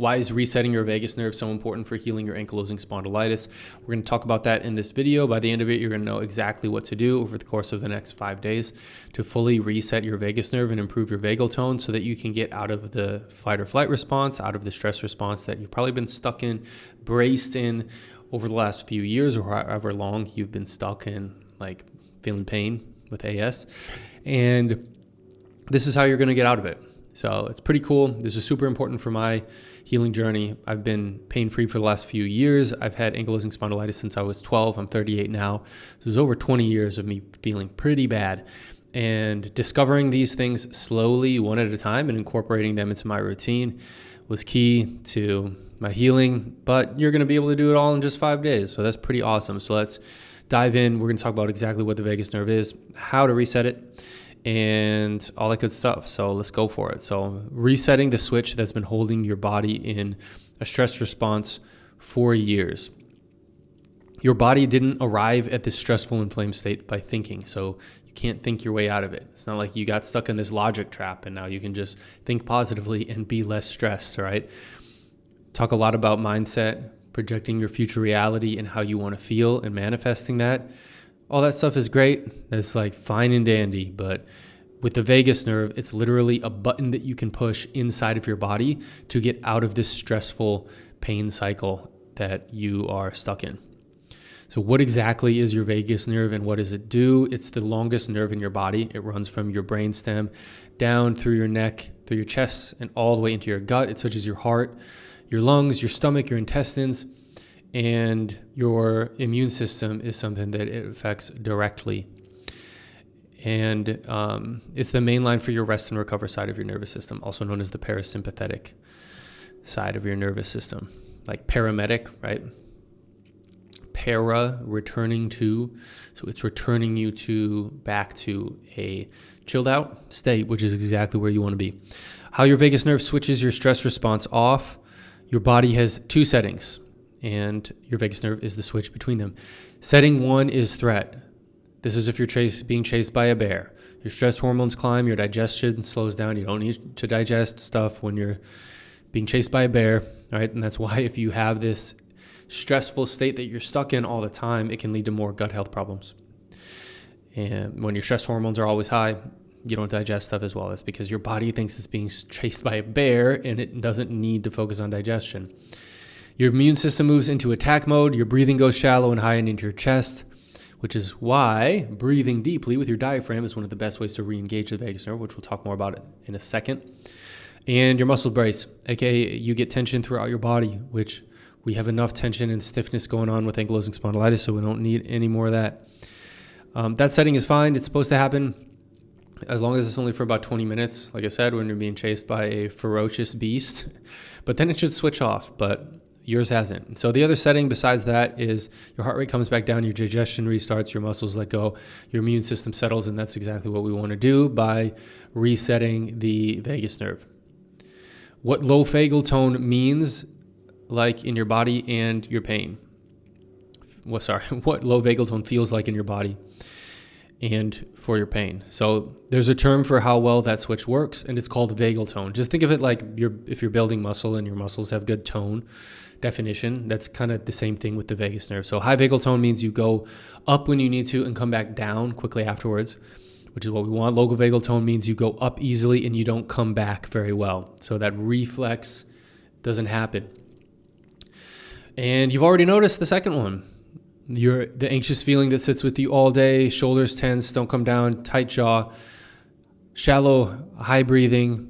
Why is resetting your vagus nerve so important for healing your ankylosing spondylitis? We're going to talk about that in this video. By the end of it, you're going to know exactly what to do over the course of the next 5 days to fully reset your vagus nerve and improve your vagal tone so that you can get out of the fight or flight response, out of the stress response that you've probably been stuck in, braced in over the last few years or however long you've been stuck in, like feeling pain with AS. And this is how you're going to get out of it. So it's pretty cool. This is super important for my healing journey. I've been pain-free for the last few years. I've had ankylosing spondylitis since I was 12. I'm 38 now. So there's over 20 years of me feeling pretty bad. And discovering these things slowly, one at a time, and incorporating them into my routine was key to my healing. But you're going to be able to do it all in just 5 days. So that's pretty awesome. So let's dive in. We're going to talk about exactly what the vagus nerve is, how to reset it, and all that good stuff. So let's go for it. So resetting the switch that's been holding your body in a stress response for years. Your body didn't arrive at this stressful inflamed state by thinking. So you can't think your way out of it. It's not like you got stuck in this logic trap and now you can just think positively and be less stressed, all right? Talk a lot about mindset, projecting your future reality and how you want to feel and manifesting that. All that stuff is great. That's like fine and dandy. But with the vagus nerve, it's literally a button that you can push inside of your body to get out of this stressful pain cycle that you are stuck in. So what exactly is your vagus nerve and what does it do? It's the longest nerve in your body. It runs from your brainstem down through your neck, through your chest, and all the way into your gut. It touches your heart, your lungs, your stomach, your intestines. And your immune system is something that it affects directly. And it's the main line for your rest and recover side of your nervous system, also known as the parasympathetic side of your nervous system. Like paramedic, right? Para, returning to. So it's returning you back to a chilled out state, which is exactly where you want to be. How your vagus nerve switches your stress response off. Your body has two settings, and your vagus nerve is the switch between them. Setting one is threat. This is if you're being chased by a bear. Your stress hormones climb, your digestion slows down. You don't need to digest stuff when you're being chased by a bear, right? And that's why if you have this stressful state that you're stuck in all the time, it can lead to more gut health problems. And when your stress hormones are always high, you don't digest stuff as well. That's because your body thinks it's being chased by a bear and it doesn't need to focus on digestion. Your immune system moves into attack mode. Your breathing goes shallow and high and into your chest, which is why breathing deeply with your diaphragm is one of the best ways to re-engage the vagus nerve, which we'll talk more about it in a second. And your muscle brace, aka you get tension throughout your body, which we have enough tension and stiffness going on with ankylosing spondylitis, so we don't need any more of that. That setting is fine. It's supposed to happen as long as it's only for about 20 minutes, like I said, when you're being chased by a ferocious beast. But then it should switch off, but yours hasn't. So the other setting besides that is your heart rate comes back down, your digestion restarts, your muscles let go, your immune system settles, and that's exactly what we want to do by resetting the vagus nerve. What low vagal tone means, like in your body and your pain. What low vagal tone feels like in your body and for your pain. So there's a term for how well that switch works, and it's called vagal tone. Just think of it like if you're building muscle and your muscles have good tone definition, that's kind of the same thing with the vagus nerve. So high vagal tone means you go up when you need to and come back down quickly afterwards, which is what we want. Low vagal tone means you go up easily and you don't come back very well. So that reflex doesn't happen. And you've already noticed the second one. The anxious feeling that sits with you all day, shoulders tense, don't come down, tight jaw, shallow, high breathing,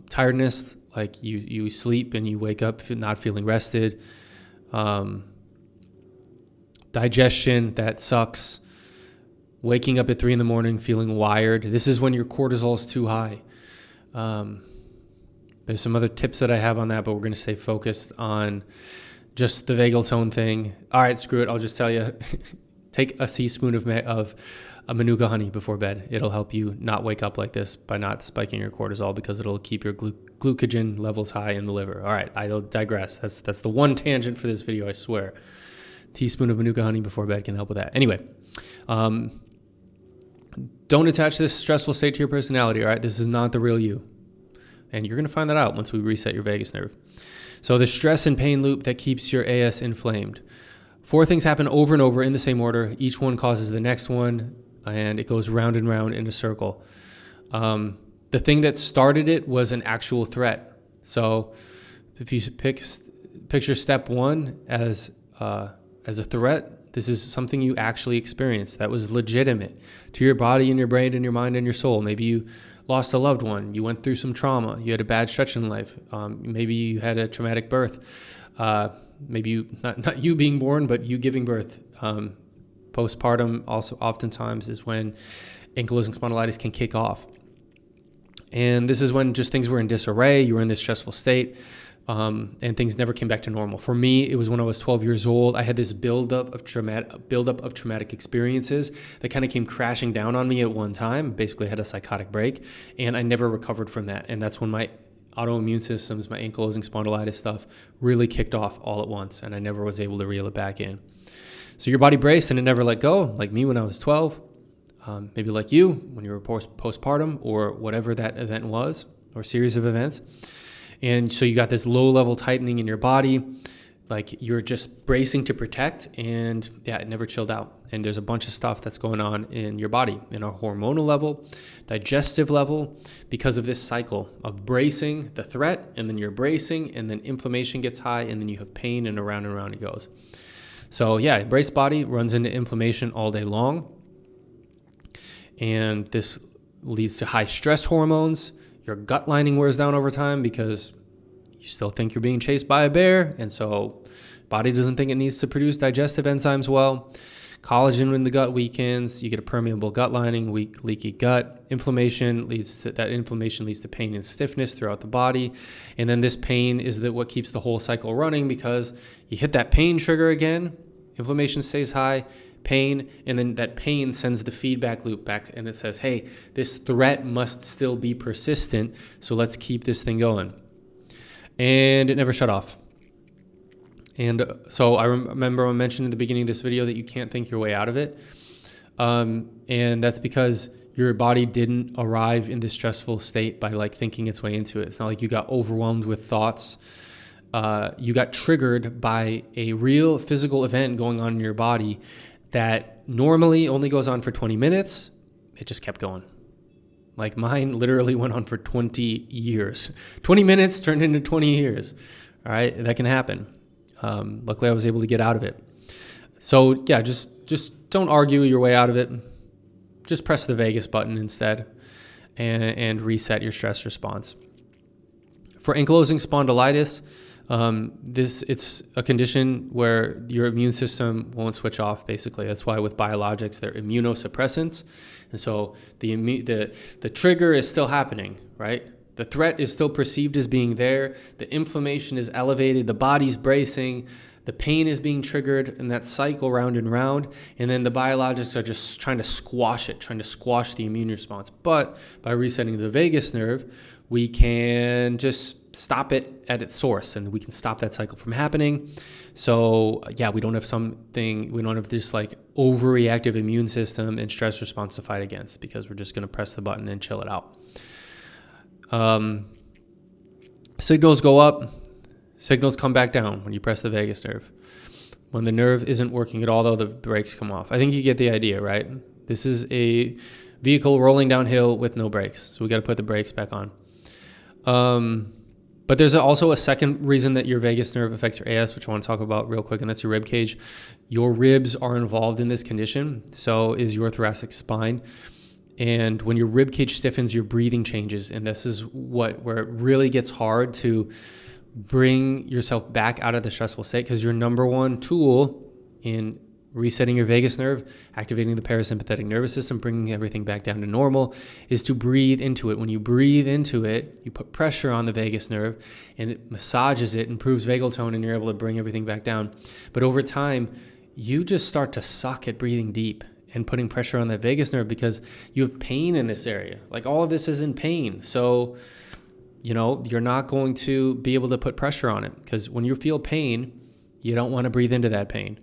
tiredness, like you sleep and you wake up not feeling rested, digestion that sucks, waking up at 3 a.m. feeling wired. This is when your cortisol is too high. There's some other tips that I have on that, but we're going to stay focused on just the vagal tone thing. All right, screw it. I'll just tell you, take a teaspoon of Manuka honey before bed. It'll help you not wake up like this by not spiking your cortisol, because it'll keep your glucogen levels high in the liver. All right, I'll digress. That's the one tangent for this video, I swear. Teaspoon of Manuka honey before bed can help with that. Anyway, don't attach this stressful state to your personality, all right? This is not the real you. And you're going to find that out once we reset your vagus nerve. So the stress and pain loop that keeps your AS inflamed. 4 things happen over and over in the same order. Each one causes the next one, and it goes round and round in a circle. The thing that started it was an actual threat. So if you picture step 1 as a threat, this is something you actually experienced that was legitimate to your body and your brain and your mind and your soul. Maybe you lost a loved one. You went through some trauma. You had a bad stretch in life. Maybe you had a traumatic birth. Maybe you, not you being born, but you giving birth. Postpartum also oftentimes is when ankylosing spondylitis can kick off. And this is when just things were in disarray. You were in this stressful state, and things never came back to normal. For me, it was when I was 12 years old. I had this buildup of traumatic experiences that kind of came crashing down on me at one time. Basically, I had a psychotic break, and I never recovered from that. And that's when my autoimmune systems, my ankylosing spondylitis stuff really kicked off all at once, and I never was able to reel it back in. So your body braced and it never let go, like me when I was 12. Maybe like you when you were postpartum or whatever that event was or series of events. And so you got this low level tightening in your body, like you're just bracing to protect, and yeah, it never chilled out. And there's a bunch of stuff that's going on in your body, in a hormonal level, digestive level, because of this cycle of bracing the threat, and then you're bracing, and then inflammation gets high, and then you have pain, and around it goes. So yeah, braced body runs into inflammation all day long. And this leads to high stress hormones. Your gut lining wears down over time because you still think you're being chased by a bear. And so body doesn't think it needs to produce digestive enzymes well. Collagen in the gut weakens. You get a permeable gut lining, weak, leaky gut. Inflammation leads to pain and stiffness throughout the body. And then this pain is what keeps the whole cycle running, because you hit that pain trigger again. Inflammation stays high. Pain, and then that pain sends the feedback loop back, and it says, hey, this threat must still be persistent, so let's keep this thing going. And it never shut off. And so I remember I mentioned in the beginning of this video that you can't think your way out of it. And that's because your body didn't arrive in this stressful state by like thinking its way into it. It's not like you got overwhelmed with thoughts. You got triggered by a real physical event going on in your body that normally only goes on for 20 minutes. It just kept going. Like mine literally went on for 20 years. 20 minutes turned into 20 years. All right, that can happen. Luckily, I was able to get out of it. So yeah, just don't argue your way out of it. Just press the vagus button instead and reset your stress response. For ankylosing spondylitis, it's a condition where your immune system won't switch off, basically. That's why with biologics, they're immunosuppressants. And so the trigger is still happening, right? The threat is still perceived as being there. The inflammation is elevated. The body's bracing. The pain is being triggered, and that cycle round and round. And then the biologics are just trying to squash it, trying to squash the immune response. But by resetting the vagus nerve, we can just stop it at its source, and we can stop that cycle from happening. So yeah, we don't have this like overreactive immune system and stress response to fight against, because we're just going to press the button and chill it out. Signals go up, signals come back down when you press the vagus nerve. When the nerve isn't working at all, though, the brakes come off. I think you get the idea, right? This is a vehicle rolling downhill with no brakes, so we got to put the brakes back on. But there's also a second reason that your vagus nerve affects your AS, which I want to talk about real quick, and that's your rib cage. Your ribs are involved in this condition, so is your thoracic spine. And when your rib cage stiffens, your breathing changes, and this is where it really gets hard to bring yourself back out of the stressful state, because your number one tool in resetting your vagus nerve, activating the parasympathetic nervous system, bringing everything back down to normal, is to breathe into it. When you breathe into it, you put pressure on the vagus nerve, and it massages it, improves vagal tone, and you're able to bring everything back down. But over time, you just start to suck at breathing deep and putting pressure on that vagus nerve, because you have pain in this area. Like, all of this is in pain. So, you're not going to be able to put pressure on it, because when you feel pain, you don't want to breathe into that pain.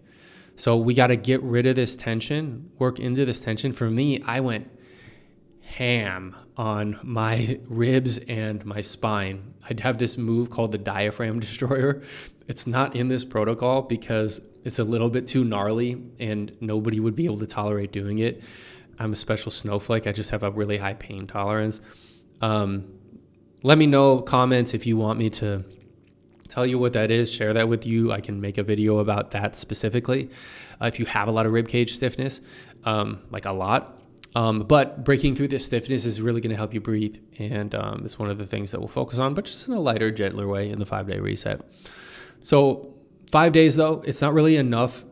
So we got to get rid of this tension, work into this tension. For me, I went ham on my ribs and my spine. I'd have this move called the diaphragm destroyer. It's not in this protocol because it's a little bit too gnarly and nobody would be able to tolerate doing it. I'm a special snowflake. I just have a really high pain tolerance. Let me know, comments, if you want me to tell you what that is, share that with you. I can make a video about that specifically. If you have a lot of ribcage stiffness, like a lot. But breaking through this stiffness is really going to help you breathe. And it's one of the things that we'll focus on, but just in a lighter, gentler way in the 5-day reset. So 5 days though, it's not really enough.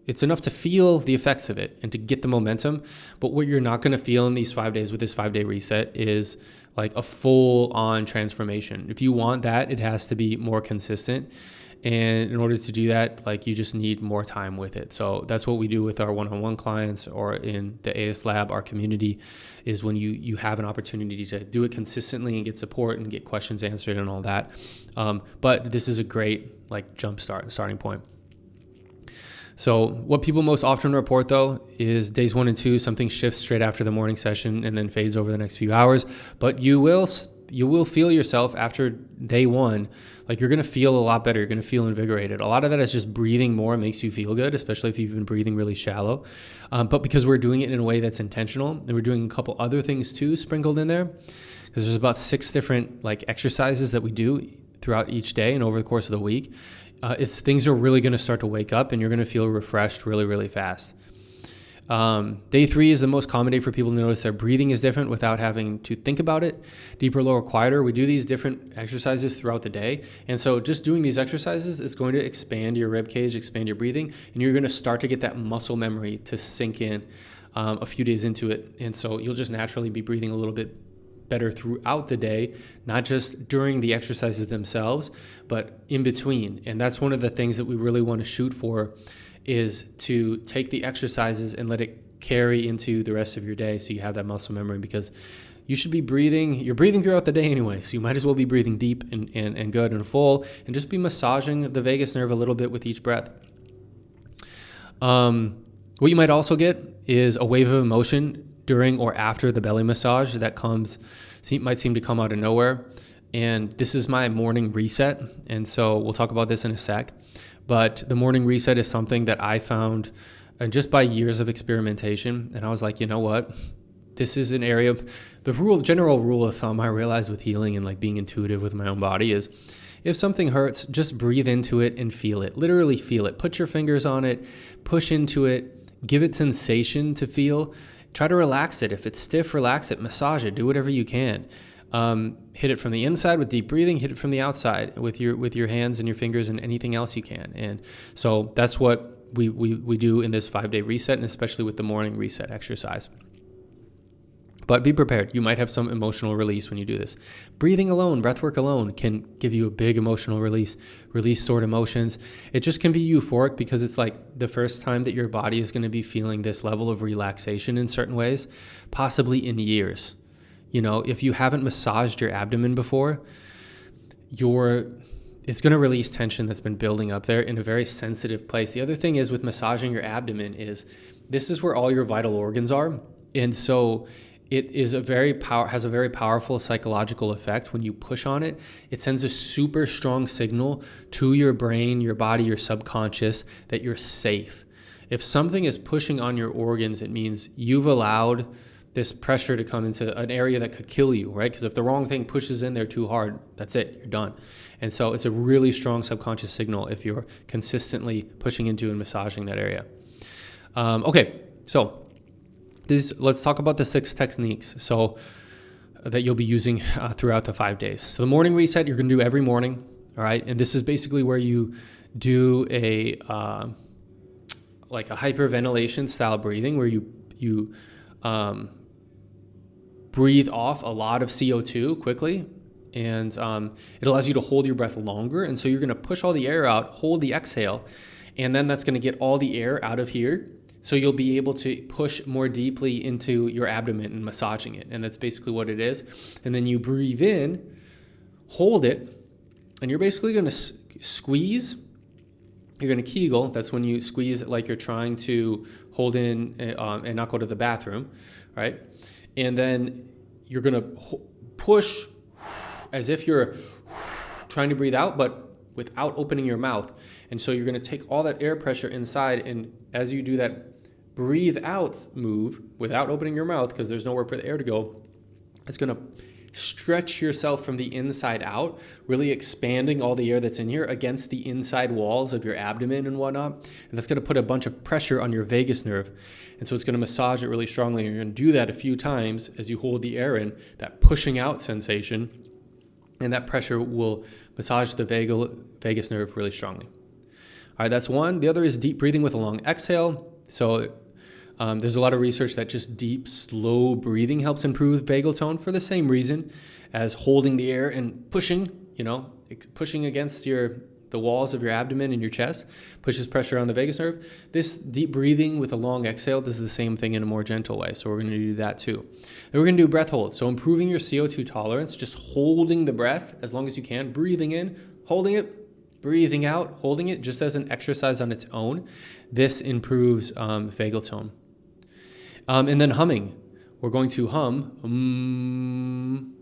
It's enough to feel the effects of it and to get the momentum. But what you're not going to feel in these 5 days with this 5-day reset is like a full on transformation. If you want that, it has to be more consistent. And in order to do that, like you just need more time with it. So that's what we do with our one-on-one clients or in the AS Lab, our community, is when you have an opportunity to do it consistently and get support and get questions answered and all that. But this is a great like starting point. So what people most often report though is days 1 and 2, something shifts straight after the morning session and then fades over the next few hours. But you will feel yourself after day 1, like you're going to feel a lot better. You're going to feel invigorated. A lot of that is just breathing more makes you feel good, especially if you've been breathing really shallow. But because we're doing it in a way that's intentional, and we're doing a couple other things too sprinkled in there, because there's about 6 different like exercises that we do throughout each day and over the course of the week. Things are really going to start to wake up and you're going to feel refreshed really, really fast. Day 3 is the most common day for people to notice their breathing is different without having to think about it. Deeper, lower, quieter. We do these different exercises throughout the day. And so just doing these exercises is going to expand your rib cage, expand your breathing, and you're going to start to get that muscle memory to sink in a few days into it. And so you'll just naturally be breathing a little bit better throughout the day, not just during the exercises themselves, but in between. And that's one of the things that we really want to shoot for, is to take the exercises and let it carry into the rest of your day so you have that muscle memory, because you should be you're breathing throughout the day anyway, so you might as well be breathing deep and good and full, and just be massaging the vagus nerve a little bit with each breath. What you might also get is a wave of emotion during or after the belly massage that might seem to come out of nowhere. And this is my morning reset. And so we'll talk about this in a sec. But the morning reset is something that I found just by years of experimentation. And I was like, you know what? This is an area of general rule of thumb I realized with healing and like being intuitive with my own body is, if something hurts, just breathe into it and feel it. Literally feel it. Put your fingers on it, push into it, give it sensation to feel. Try to relax it. If it's stiff, relax it, massage it, do whatever you can. Hit it from the inside with deep breathing, hit it from the outside with your hands and your fingers and anything else you can. And so that's what we do in this 5-day reset, and especially with the morning reset exercise. But be prepared. You might have some emotional release when you do this. Breathing alone, breathwork alone can give you a big emotional release stored emotions. It just can be euphoric because it's like the first time that your body is going to be feeling this level of relaxation in certain ways, possibly in years. You know, if you haven't massaged your abdomen before, it's going to release tension that's been building up there in a very sensitive place. The other thing is with massaging your abdomen is this is where all your vital organs are. And so it has a very powerful psychological effect. When you push on it, it sends a super strong signal to your brain, your body, your subconscious that you're safe. If something is pushing on your organs, it means you've allowed this pressure to come into an area that could kill you, right? Because if the wrong thing pushes in there too hard, that's it, you're done. And so it's a really strong subconscious signal if you're consistently pushing into and massaging that area. Okay, so let's talk about the 6 techniques that you'll be using throughout the 5 days. So the morning reset, you're going to do every morning, all right? And this is basically where you do a hyperventilation style breathing, where you breathe off a lot of CO2 quickly, and it allows you to hold your breath longer. And so you're going to push all the air out, hold the exhale, and then that's going to get all the air out of here. So you'll be able to push more deeply into your abdomen and massaging it. And that's basically what it is. And then you breathe in, hold it, and you're basically going to squeeze You're going to Kegel. That's when you squeeze it like you're trying to hold in and not go to the bathroom, right? And then you're going to push as if you're trying to breathe out, but without opening your mouth. And so you're going to take all that air pressure inside, and as you do that breathe out move without opening your mouth, because there's nowhere for the air to go, it's going to stretch yourself from the inside out, really expanding all the air that's in here against the inside walls of your abdomen and whatnot. And that's going to put a bunch of pressure on your vagus nerve. And so it's going to massage it really strongly. And you're going to do that a few times as you hold the air in, that pushing out sensation. And that pressure will massage the vagus nerve really strongly. All right, that's one. The other is deep breathing with a long exhale. So there's a lot of research that just deep, slow breathing helps improve vagal tone for the same reason as holding the air and pushing, pushing against the walls of your abdomen and your chest, pushes pressure on the vagus nerve. This deep breathing with a long exhale does the same thing in a more gentle way. So we're going to do that too. Then we're going to do breath holds. So improving your CO2 tolerance, just holding the breath as long as you can, breathing in, holding it, breathing out, holding it, just as an exercise on its own. This improves vagal tone. And then humming. We're going to hum.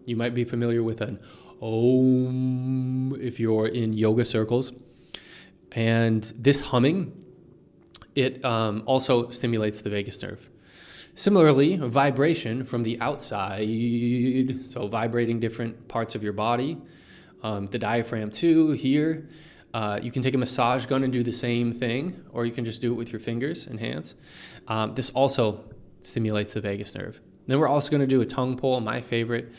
You might be familiar with an Om if you're in yoga circles. And this humming, it also stimulates the vagus nerve. Similarly, vibration from the outside, so vibrating different parts of your body, the diaphragm too, here. You can take a massage gun and do the same thing, or you can just do it with your fingers and hands. This also stimulates the vagus nerve. Then we're also going to do a tongue pull, my favorite.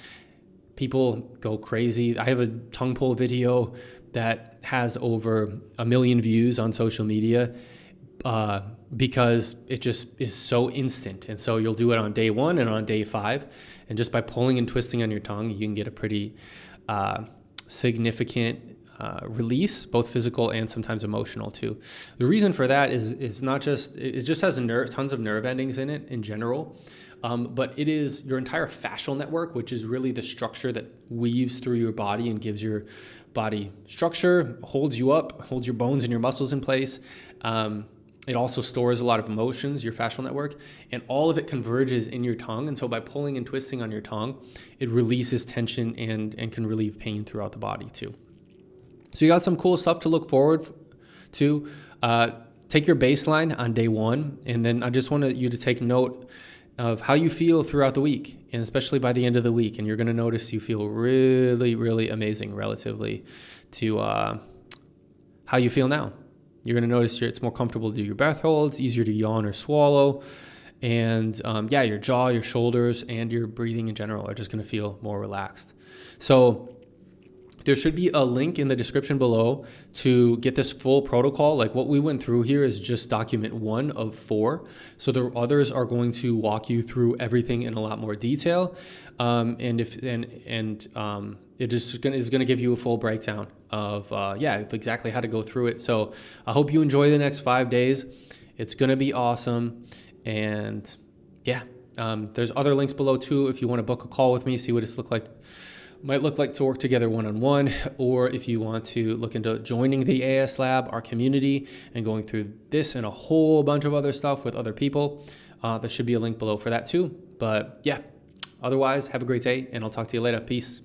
People go crazy. I have a tongue pull video that has over 1 million views on social media because it just is so instant. And so you'll do it on day 1 and on day 5. And just by pulling and twisting on your tongue, you can get a pretty significant release, both physical and sometimes emotional too. The reason for that is not just, it just has tons of nerve endings in it in general, but it is your entire fascial network, which is really the structure that weaves through your body and gives your body structure, holds you up, holds your bones and your muscles in place. It also stores a lot of emotions, your fascial network, and all of it converges in your tongue. And so by pulling and twisting on your tongue, it releases tension and can relieve pain throughout the body too. So you got some cool stuff to look forward to. Take your baseline on day 1, and then I just want you to take note of how you feel throughout the week, and especially by the end of the week. And you're going to notice you feel really, really amazing relatively to how you feel now. You're going to notice it's more comfortable to do your breath holds, easier to yawn or swallow. And your jaw, your shoulders, and your breathing in general are just going to feel more relaxed. So there should be a link in the description below to get this full protocol. Like what we went through here is just document 1 of 4. So the others are going to walk you through everything in a lot more detail. It just is going to give you a full breakdown of exactly how to go through it. So I hope you enjoy the next 5 days. It's going to be awesome. And there's other links below too if you want to book a call with me, see what it's might look like to work together one-on-one, or if you want to look into joining the AS Lab, our community, and going through this and a whole bunch of other stuff with other people. There should be a link below for that too. But otherwise, have a great day, and I'll talk to you later. Peace.